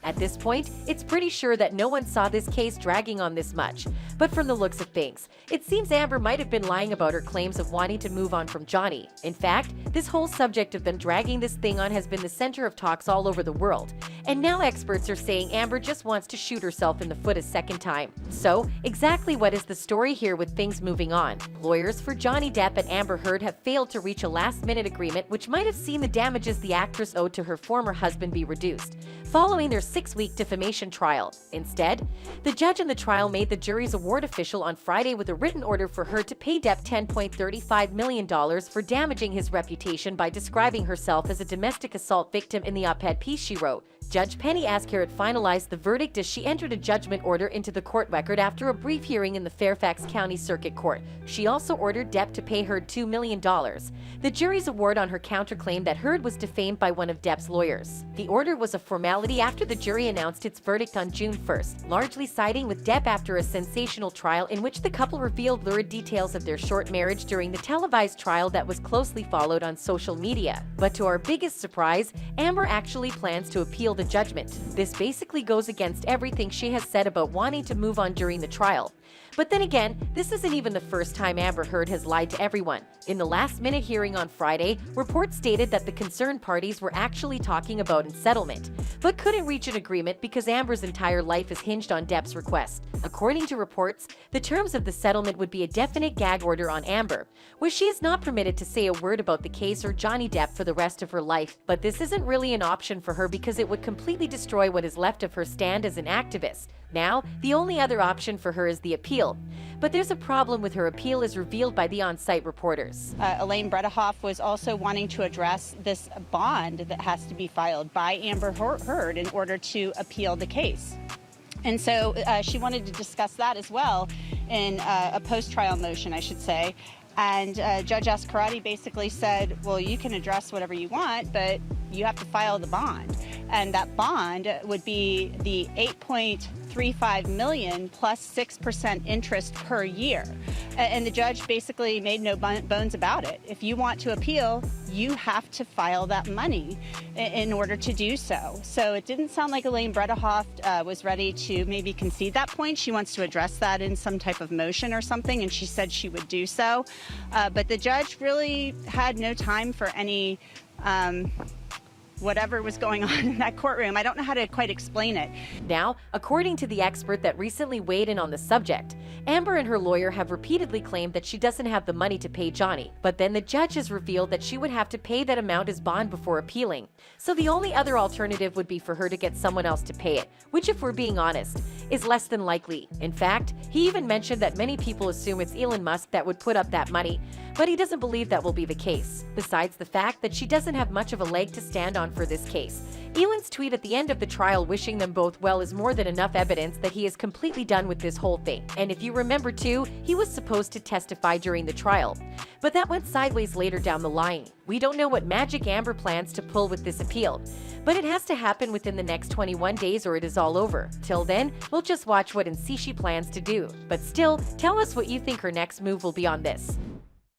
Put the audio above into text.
At this point, it's pretty sure that no one saw this case dragging on this much. But from the looks of things, it seems Amber might have been lying about her claims of wanting to move on from Johnny. In fact, this whole subject of them dragging this thing on has been the center of talks all over the world. And now experts are saying Amber just wants to shoot herself in the foot a second time. So, exactly what is the story here with things moving on? Lawyers for Johnny Depp and Amber Heard have failed to reach a last-minute agreement which might have seen the damages the actress owed to her former husband be reduced, following their 6-week defamation trial. Instead, the judge in the trial made the jury's award official on Friday with a written order for her to pay Depp $10.35 million for damaging his reputation by describing herself as a domestic assault victim in the op-ed piece she wrote. Judge Penny Ascarrett finalized the verdict as she entered a judgment order into the court record after a brief hearing in the Fairfax County Circuit Court. She also ordered Depp to pay Heard $2 million. The jury's award on her counterclaim that Heard was defamed by one of Depp's lawyers. The order was a formality after the jury announced its verdict on June 1st, largely siding with Depp after a sensational trial in which the couple revealed lurid details of their short marriage during the televised trial that was closely followed on social media. But to our biggest surprise, Amber actually plans to appeal the judgment. This basically goes against everything she has said about wanting to move on during the trial. But then again, this isn't even the first time Amber Heard has lied to everyone. In the last-minute hearing on Friday, reports stated that the concerned parties were actually talking about a settlement, but couldn't reach an agreement because Amber's entire life is hinged on Depp's request. According to reports, the terms of the settlement would be a definite gag order on Amber, where she is not permitted to say a word about the case or Johnny Depp for the rest of her life. But this isn't really an option for her because it would completely destroy what is left of her stand as an activist. Now, the only other option for her is the appeal. But there's a problem with her appeal as revealed by the on-site reporters. Elaine Bredehoff was also wanting to address this bond that has to be filed by Amber Heard in order to appeal the case. And so she wanted to discuss that as well in a post-trial motion, I should say. And Judge Ascarrett basically said, well, you can address whatever you want, but you have to file the bond. And that bond would be the $8.35 million plus 6% interest per year. And the judge basically made no bones about it. If you want to appeal, you have to file that money in order to do so. So it didn't sound like Elaine Bredehoff was ready to maybe concede that point. She wants to address that in some type of motion or something, and she said she would do so. But the judge really had no time for any whatever was going on in that courtroom. I don't know how to quite explain it. Now, according to the expert that recently weighed in on the subject, Amber and her lawyer have repeatedly claimed that she doesn't have the money to pay Johnny, but then the judge has revealed that she would have to pay that amount as bond before appealing. So the only other alternative would be for her to get someone else to pay it, which, if we're being honest, is less than likely. In fact, he even mentioned that many people assume it's Elon Musk that would put up that money, but he doesn't believe that will be the case. Besides the fact that she doesn't have much of a leg to stand on for this case, Elon's tweet at the end of the trial wishing them both well is more than enough evidence that he is completely done with this whole thing. And if you remember too, he was supposed to testify during the trial, but that went sideways later down the line. We don't know what magic Amber plans to pull with this appeal, but it has to happen within the next 21 days or it is all over. Till then, we'll just watch what and see she plans to do. But still, tell us what you think her next move will be on this.